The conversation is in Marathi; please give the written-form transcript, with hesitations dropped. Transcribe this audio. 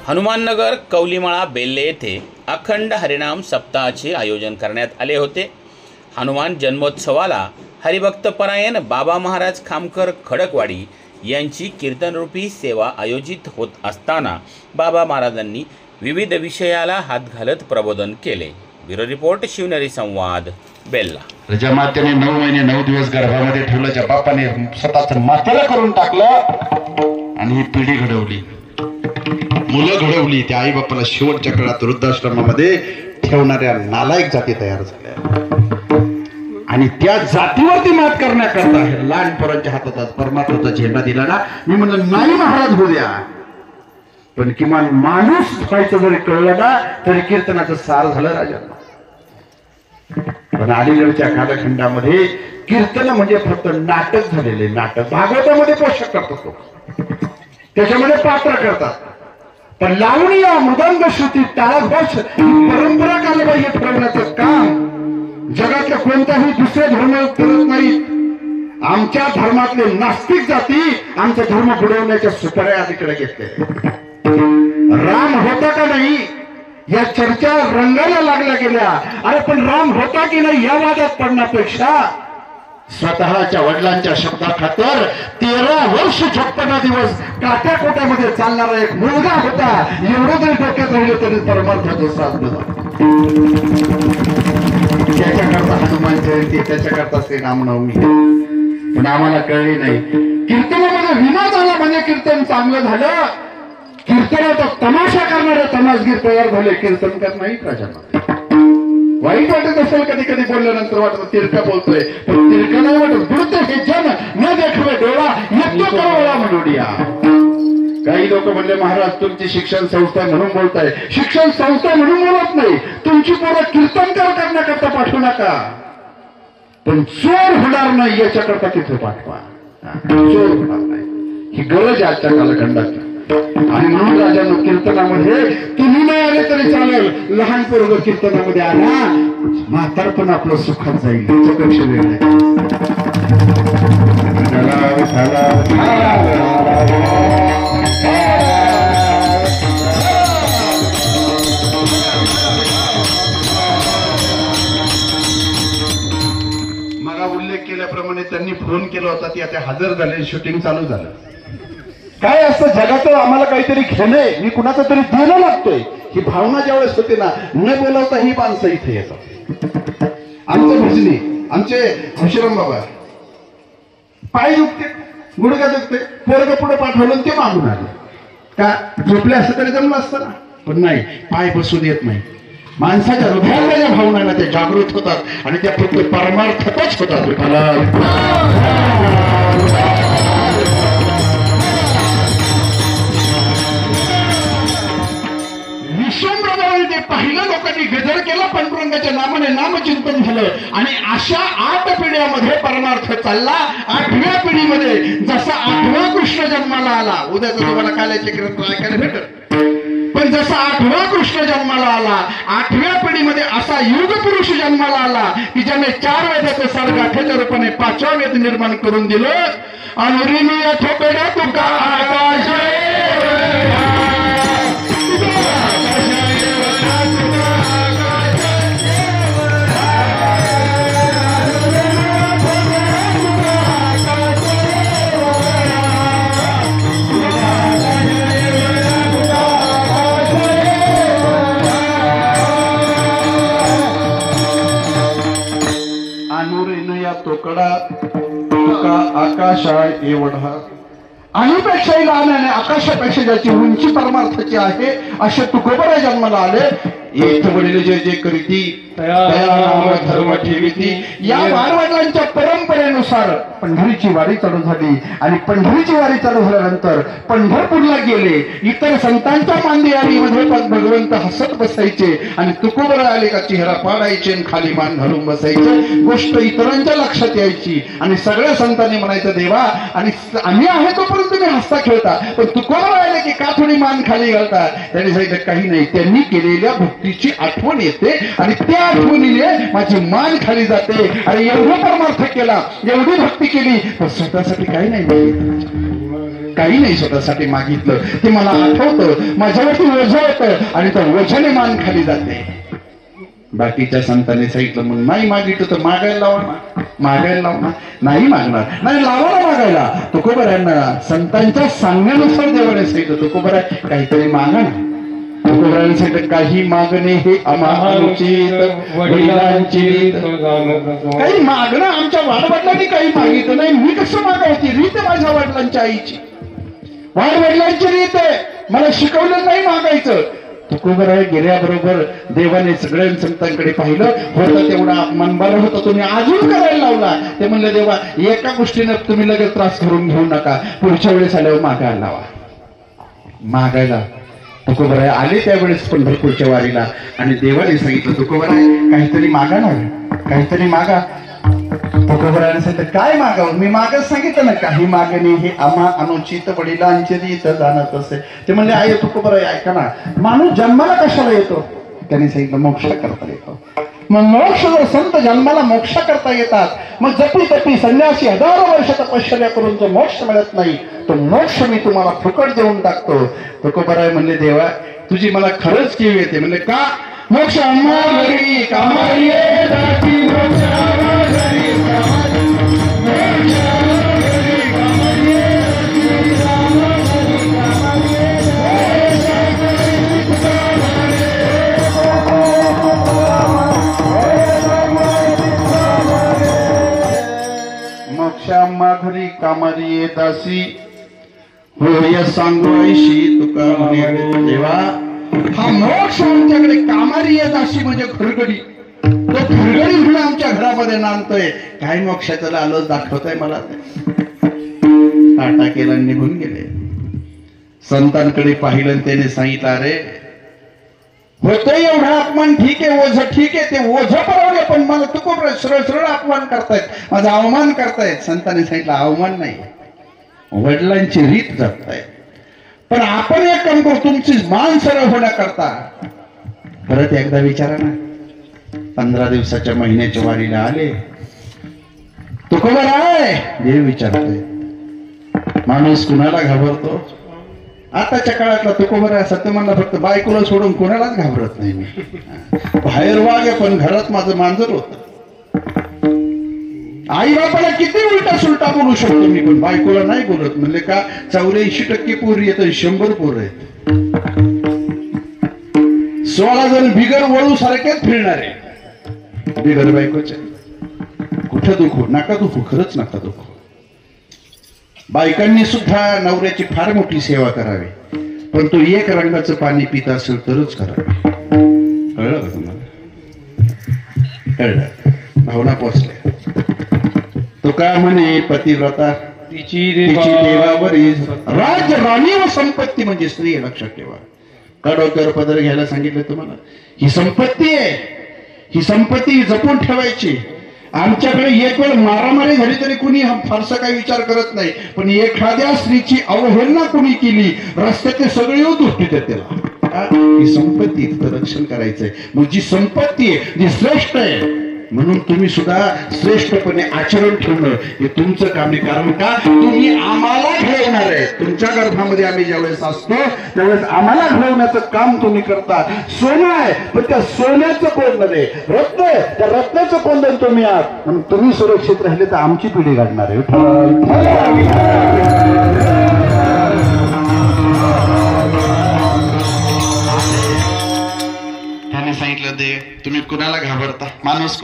हनुमाननगर कौलीमाळा बेल्ले येथे अखंड हरिनाम सप्ताहाचे आयोजन करण्यात आले होते। हनुमान जन्मोत्सवाला हरिभक्तपरायण बाबा महाराज खामकर खडकवाडी यांची कीर्तनरूपी सेवा आयोजित होत असताना बाबा महाराजांनी विविध विषयाला हात घालत प्रबोधन केले। ब्युरो रिपोर्ट शिवनेरी संवाद बेल्ला। प्रजामातेने 9 महिने 9 दिवस गर्भामध्ये ठेवलं, ज्या बापाने स्वतःच मातेला करून टाकलं आणि ही पिढी घडवली, मुलं घडवली। त्या आई बापाला शेवटच्या काळात वृद्धाश्रमामध्ये ठेवणाऱ्या नालायक जाती तयार झाल्या आणि त्या जातीवरती मात करण्याकरता लहान पोरांच्या हातात आज परमात्माचा झेंडा दिला ना। मी म्हणलं नाही महाराज होऊ द्या, पण किमान माणूस व्हायचं जरी कळलं ना तरी कीर्तनाचं सार झालं राजांना। पण अलीकडच्या कालखंडामध्ये कीर्तन म्हणजे फक्त नाटक झालेले, नाटक भागवतामध्ये पोषक करतात लोक, त्याच्यामध्ये पात्र करतात। पण लावणी या मृदंग श्रुती ताळघोष परंपरा कालबाह्य ठरवण्याचं काम जगातल्या कोणत्याही दुसऱ्या धर्म करत नाहीत। आमच्या धर्मातले नास्तिक जाती आमचा धर्म बुडवण्याच्या सुपाऱ्या अलीकडे घेतल्या। राम होता का नाही या चर्चा रंगाला लागल्या गेल्या। अरे पण राम होता की नाही या वादात पडण्यापेक्षा स्वतःच्या वडिलांच्या शब्दाखातर 13 वर्ष 56 दिवस काट्याकोट्यामध्ये चालणारा एक मुलगा होता, एवढं जरी डोक्यात राहिलं तरी परमार्थाचं साधन झालं। त्याच्याकरता हनुमान जयंती, त्याच्याकरता श्रीरामनवमी, पण आम्हाला कळली नाही। कीर्तनामध्ये विनोद आला म्हणजे कीर्तन चांगलं झालं, कीर्तनाचा तमाशा करणारे तमाशगीर तयार झाले, कीर्तनकार नाही राजांना। वाईट वाटत असेल कधी कधी बोलल्यानंतर वाटत तिरका बोलतोय, पण तिरका नाही वाटत। बुडते हे जन न देखावे डोळा येतो करोळा म्हणूया। काही लोक म्हणले महाराज तुमची शिक्षण संस्था म्हणून बोलताय, शिक्षण संस्था म्हणून बोलत नाही, तुमची पोरं कीर्तनकार करण्याकरता पाठवू नका, पण चोर होणार नाही याच्याकरता तिथे पाठवा। चोर होणार नाही ही गरज आजच्या कालखंडाची। आणि म्हणून राजांनो कीर्तनामध्ये तुम्ही नाही आले तरी चालेल, लहान पोरग कीर्तनामध्ये आला म्हातारपण आपलं सुखात जाईल, त्याच्यापेक्षा वेगळं मला उल्लेख केल्याप्रमाणे त्यांनी फोन केला होता, ती आता हजर झाले, शूटिंग चालू झालं। काय असतं जगात आम्हाला काहीतरी घेणे, मी कुणाचं तरी देणं लागतोय, ही भावना ज्यावेळेस होते ना, न बोलवता ही माणसं इथे येतात। आमचे भजनी, आमचे हंशीराम बाबा पाय दुखते, गुडघा दुखते, पोरग पुढे पाठवलं ते मागून आले का, झोपले असं तरी जमलं असतं ना, पण नाही, पाय बसू देत नाही। माणसाच्या हृदयाला ज्या भावना ना त्या जागृत होतात आणि त्या फक्त परमार्थच होतात। ते पहिल्या लोकांनी गजर केला, पांडुरंगाच्या नामाने नामचिंतन झालं आणि अशा 8 पिढ्यामध्ये परमार्थ चालला। 8व्या पिढीमध्ये जसा 8वा कृष्ण जन्माला आला, उद्याच तुम्हाला काल्याचे ग्रंथ ऐकायला भेटत, पण जसा 8वा कृष्ण जन्माला आला, 8व्या पिढीमध्ये असा युग पुरुष जन्माला आला की ज्याने 4 वेदाचं सार गाठ्याच्या रूपाने 5वा वेद निर्माण करून दिलं। अनुरिमीय थोपड्या तुका आकाश तोकडा तुका आकाशा एवढा, अणुपेक्षाही लहान आणि आकाशापेक्षा ज्याची उंची परमार्थाची आहे असे तुकोबरा जन्माला आले। एक वडील जय जय करीती धर्म ठेवीती। या वारवडिलांच्या परंपरेनुसार पंढरीची वारी चालू झाली आणि पंढरीची वारी चालू झाल्यानंतर पंढरपूरला गेले। इतर संतांच्या मांदियारीमध्ये भगवंत हसत बसायचे आणि तुकोबरा आले का चेहरा पाडायचे आणि खाली मान घालून बसायचे। गोष्ट इतरांच्या लक्षात यायची आणि सगळ्या संतांनी म्हणायचं देवा आणि आम्ही आहे तोपर्यंत तुम्ही हसता खेळता, पण तुकोबरा आले की का थोडी मान खाली घालता? त्यांनी सांगितलं काही नाही, त्यांनी केलेल्या भक्तीची आठवण येते आणि त्या आठवणीने माझी मान खाली जाते। आणि एवढा परमार्थ केला, एवढी भक्ती केली, पण स्वतःसाठी काही नाही। काही नाही स्वतःसाठी मागितलं. ते मला आठवतं, माझ्यावरती ओझं होतं आणि त्या ओझ्याने मान खाली जाते. बाकीच्या संतांनी सांगितलं मग नाही मागितलं तर मागायला लावा ना, मागायला लावा ना. नाही मागणार, नाही लावा ना मागायला. तुकोबरायांना संतांच्या सांगण्यानुसार देवाने सांगितलं तुकोबरा काहीतरी मागा ना. तुकोबरायांनी सांगितलं काही मागणे हे अनुचित वडिलांची रीत. काही मागणं आमच्या वाडवडिलांनी काही मागितलं नाही. मी कसं मागायची रीत माझ्या वडिलांच्या आईची, वाडवडिलांची रीत आहे. मला शिकवलं नाही मागायचं. तुकोबराय गेल्याबरोबर देवाने सगळ्या संतांकडे पाहिलं. होतं तेवढा मनबार होता, तुम्ही अजून करायला लावला. ते म्हणले देवा एका गोष्टीनं तुम्ही लगेच त्रास करून घेऊ नका, पुढच्या वेळेस आल्यावर मागायला लावा. मागायला तुकोबराय आले त्यावेळेस पंढरपूरच्या वारीला आणि देवाने सांगितलं तुकोबराय काहीतरी मागा ना, काहीतरी मागा. तुकोबरायाने सांगितलं काय मागावं. मी मागच सांगितलं ना काही मागणी हे आम्हा अनुचित वडिलांची रीत जाणत असे. ते म्हणले आई तुकोबराय ऐका ना, माणूस जन्माला कशाला येतो. त्यांनी सांगितलं मोक्ष करता येतो. मग मोक्ष जर संत जन्माला मोक्ष करता येतात, मग जपी तपी संन्यासी हजारो वर्ष तपश्चर्या करून जो मोक्ष मिळत नाही तो मोक्ष मी तुम्हाला फुकट देऊन टाकतो. तुकोबराय म्हणले देवा तुझी मला खरंच कीव येते. म्हणले का. मोक्ष आम्हा घरी कामारी येताती, मोक्ष आम्हा घरी कामारी, मोक्ष आम्हा घरी कामारी येताती, आम्हा घरी कामारी. मोक्ष आम्हा घरी कामारी येतासी होय सांगू ऐशी. तुका म्हणे देवा हा मोक्ष आमच्याकडे कामारी येत अशी म्हणजे खरगडी. तो खरगडी म्हणून आमच्या घरामध्ये नांदतोय. काय मोक्षाचं आलोच दाखवतोय मला. टाटा केला निघून गेले. संतांकडे पाहिलं त्याने सांगितलं अरे होतोय एवढा अपमान ठीक आहे, ओझ ठीक आहे, ते ओझ परवडे पण मला तुकोबराय सरळ सरळ अपमान करतायत, माझा अवमान करतायत. संतांनी सांगितलं अवमान नाही, वडिलांची रीत जपतायत. पण आपण एक काम करू, तुमची मान सरळ होण्याकरता परत एकदा विचारा ना. 15 दिवसाच्या महिन्याच्या वारीला आले. तुकोबराय देव विचारतोय माणूस कुणाला घाबरतो. आताच्या काळातला तुकोबराय सत्य म्हणला फक्त बायकोला सोडून कोणालाच घाबरत नाही मी. बाहेर वाघ आहे पण घरात माझं मांजर होत. आई बापाला किती उलटा सुलटा बोलू शकतो मी पण बायकोला नाही बोलत. म्हणले का 84% पोरी येत 100 पोर आहेत. 16 जण बिगर वळू सारखेच फिरणारे बिगर बायकोचे. कुठं दुखू नका, दुखू खरंच नका दुखू. बायकांनी सुद्धा नवऱ्याची फार मोठी सेवा करावी, पण तो एक रंगाचं पाणी पित असेल तरच करावे. कळलं का तुम्हाला. कळलं भावना पोचल्या. तो का म्हणे पतिव्रता तिची देवावरी राज राणी व संपत्ती म्हणजे स्त्री. लक्षात ठेवा. का डोक्यावर पदर घ्यायला सांगितलं तुम्हाला. ही संपत्ती आहे, ही संपत्ती जपून ठेवायची. आमच्याकडे एक वेळ मारामारी झाली तरी कुणी फारसा काही विचार करत नाही, पण एखाद्या स्त्रीची अवहेलना कुणी केली रस्त्याचे सगळे दृष्टी त्याला. ही संपत्ती रक्षण करायचंय. मग जी संपत्ती आहे जी श्रेष्ठ आहे म्हणून तुम्ही सुद्धा श्रेष्ठपणे आचरण ठेवणं हे तुमचं काम आहे. कारण का तुम्ही आम्हाला घडवणार आहे. तुमच्या गर्भामध्ये आम्ही ज्यावेळेस असतो त्यावेळेस आम्हाला घडवण्याचं काम तुम्ही करता. सोनं आहे पण त्या सोन्याचं कोंदण आहे, रत्न आहे त्या रत्नाचं कोंदण तुम्ही आहात. म्हणून तुम्ही सुरक्षित राहिले तर आमची पिढी घडणार आहे. त्याने सांगितलं दे तुम्ही कुणाला घाबरता. माणूस